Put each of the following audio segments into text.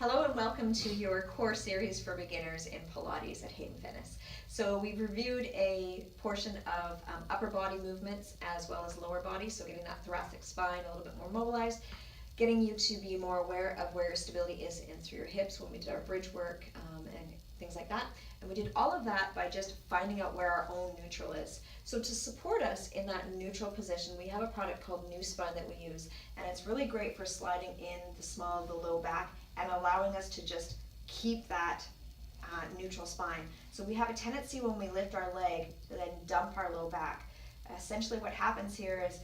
Hello and welcome to your core series for beginners in Pilates at Hayden Fitness. So we've reviewed a portion of upper body movements as well as lower body, so getting that thoracic spine a little bit more mobilized, getting you to be more aware of where your stability is in through your hips when we did our bridge work and things like that. And we did all of that by just finding out where our own neutral is. So to support us in that neutral position, we have a product called New Spine that we use, and it's really great for sliding in the small of the low back and allowing us to just keep that neutral spine. So we have a tendency when we lift our leg to then dump our low back. Essentially what happens here is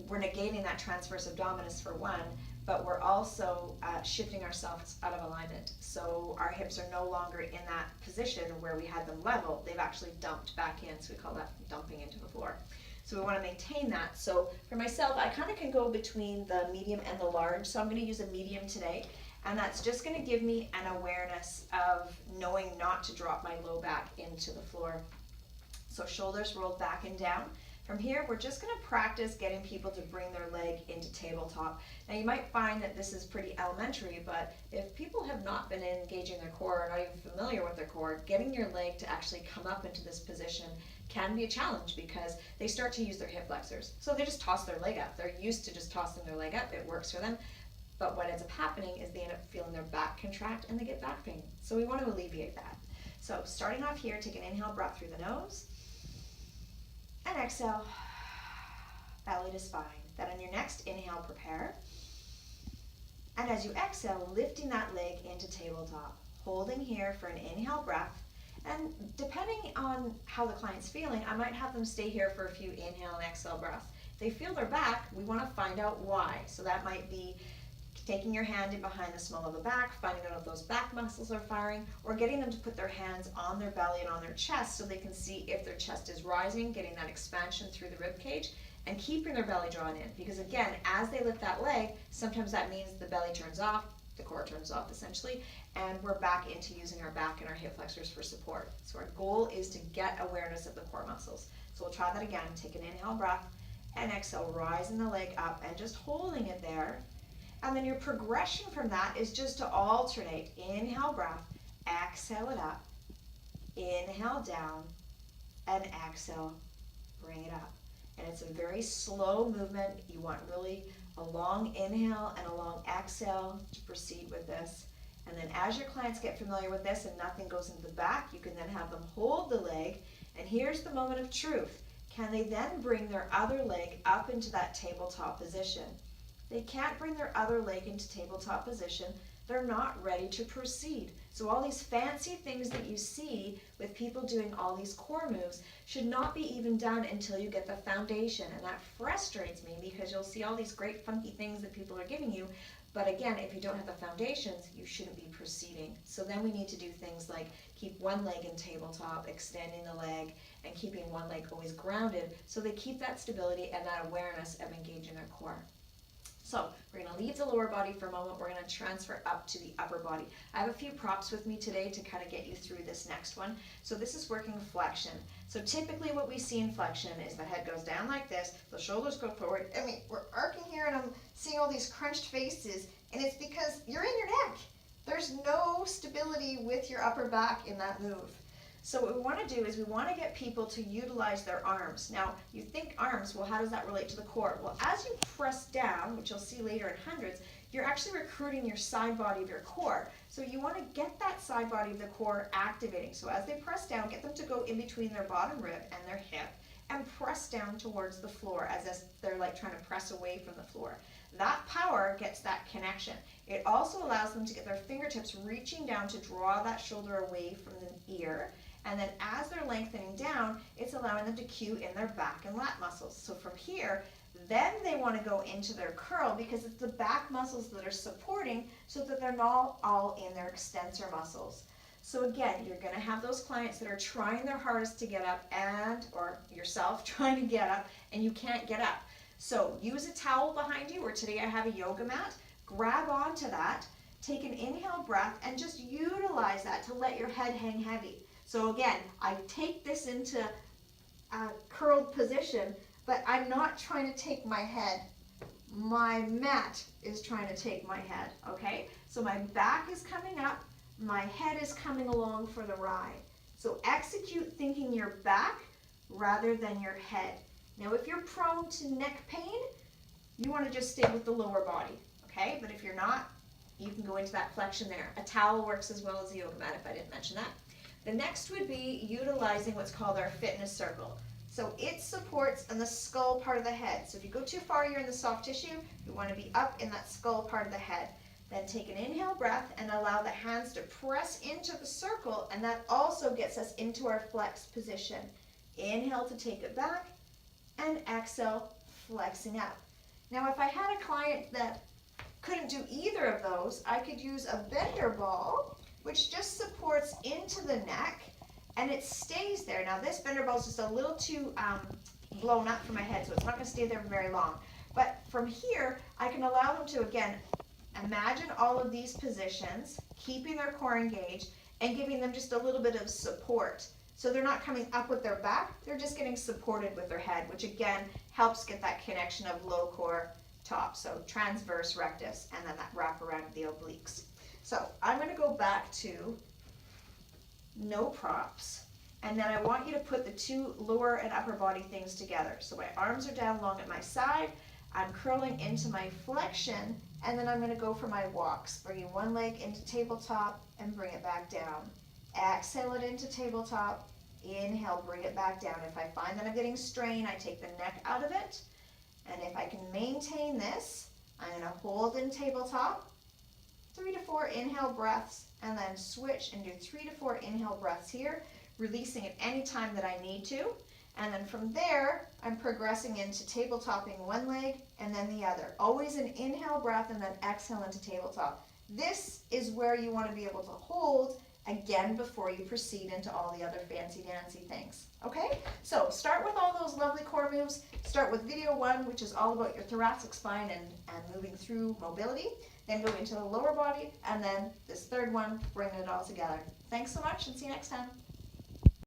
we're negating that transverse abdominis for one, but we're also shifting ourselves out of alignment. So our hips are no longer in that position where we had them level, they've actually dumped back in, so we call that dumping into the floor. So we want to maintain that. So for myself, I kind of can go between the medium and the large, so I'm going to use a medium today. And that's just going to give me an awareness of knowing not to drop my low back into the floor. So shoulders rolled back and down. From here, we're just going to practice getting people to bring their leg into tabletop. Now you might find that this is pretty elementary, but if people have not been engaging their core or not even familiar with their core, getting your leg to actually come up into this position can be a challenge because they start to use their hip flexors. So they just toss their leg up. They're used to just tossing their leg up. It works for them. But what ends up happening is they end up feeling their back contract and they get back pain. So we want to alleviate that. So starting off here, take an inhale breath through the nose and exhale, belly to spine. Then on your next inhale, prepare. And as you exhale, lifting that leg into tabletop, holding here for an inhale breath. And depending on how the client's feeling, I might have them stay here for a few inhale and exhale breaths. If they feel their back, we want to find out why. So that might be taking your hand in behind the small of the back, finding out if those back muscles are firing, or getting them to put their hands on their belly and on their chest so they can see if their chest is rising, getting that expansion through the rib cage, and keeping their belly drawn in. Because again, as they lift that leg, sometimes that means the belly turns off, the core turns off essentially, and we're back into using our back and our hip flexors for support. So our goal is to get awareness of the core muscles. So we'll try that again. Take an inhale breath and exhale, rising the leg up and just holding it there. And then your progression from that is just to alternate. Inhale breath, exhale it up, inhale down, and exhale, bring it up. And it's a very slow movement. You want really a long inhale and a long exhale to proceed with this. And then as your clients get familiar with this and nothing goes into the back, you can then have them hold the leg. And here's the moment of truth. Can they then bring their other leg up into that tabletop position? They can't bring their other leg into tabletop position. They're not ready to proceed. So all these fancy things that you see with people doing all these core moves should not be even done until you get the foundation. And that frustrates me because you'll see all these great funky things that people are giving you. But again, if you don't have the foundations, you shouldn't be proceeding. So then we need to do things like keep one leg in tabletop, extending the leg, and keeping one leg always grounded so they keep that stability and that awareness of engaging their core. So we're going to leave the lower body for a moment. We're going to transfer up to the upper body. I have a few props with me today to kind of get you through this next one. So this is working flexion. So typically what we see in flexion is the head goes down like this, the shoulders go forward. I mean, we're arcing here and I'm seeing all these crunched faces, and it's because you're in your neck. There's no stability with your upper back in that move. So what we want to do is we want to get people to utilize their arms. Now, you think arms, well, how does that relate to the core? Well, as you press down, which you'll see later in hundreds, you're actually recruiting your side body of your core. So you want to get that side body of the core activating. So as they press down, get them to go in between their bottom rib and their hip and press down towards the floor as if they're like trying to press away from the floor. That power gets that connection. It also allows them to get their fingertips reaching down to draw that shoulder away from the ear. And then as they're lengthening down, it's allowing them to cue in their back and lat muscles. So from here, then they want to go into their curl because it's the back muscles that are supporting so that they're not all in their extensor muscles. So again, you're going to have those clients that are trying their hardest to get up or yourself trying to get up and you can't get up. So use a towel behind you, or today I have a yoga mat. Grab onto that, take an inhale breath, and just utilize that to let your head hang heavy. So again, I take this into a curled position, but I'm not trying to take my head. My mat is trying to take my head, okay? So my back is coming up, my head is coming along for the ride. So execute thinking your back rather than your head. Now if you're prone to neck pain, you want to just stay with the lower body, okay? But if you're not, you can go into that flexion there. A towel works as well as a yoga mat if I didn't mention that. The next would be utilizing what's called our fitness circle. So it supports in the skull part of the head. So if you go too far, you're in the soft tissue, you want to be up in that skull part of the head. Then take an inhale breath and allow the hands to press into the circle, and that also gets us into our flex position. Inhale to take it back, and exhale, flexing up. Now if I had a client that couldn't do either of those, I could use a bender ball, which just supports into the neck, and it stays there. Now this bender ball is just a little too blown up for my head, so it's not going to stay there very long. But from here, I can allow them to, again, imagine all of these positions, keeping their core engaged, and giving them just a little bit of support. So they're not coming up with their back, they're just getting supported with their head, which again helps get that connection of low core top. So transverse rectus, and then that wrap around the obliques. So I'm going to go back to no props, and then I want you to put the two lower and upper body things together. So my arms are down long at my side, I'm curling into my flexion, and then I'm going to go for my walks, bringing one leg into tabletop and bring it back down. Exhale it into tabletop, inhale, bring it back down. If I find that I'm getting strain, I take the neck out of it, and if I can maintain this, I'm going to hold in tabletop, 3 to 4 inhale breaths, and then switch and do 3 to 4 inhale breaths here, releasing at any time that I need to. And then from there, I'm progressing into tabletopping one leg and then the other. Always an inhale breath and then exhale into tabletop. This is where you want to be able to hold again before you proceed into all the other fancy dancy things. Okay, so start with all those lovely core moves. Start with video 1, which is all about your thoracic spine and moving through mobility. Then go into the lower body, and then this third one, bringing it all together. Thanks so much, and see you next time.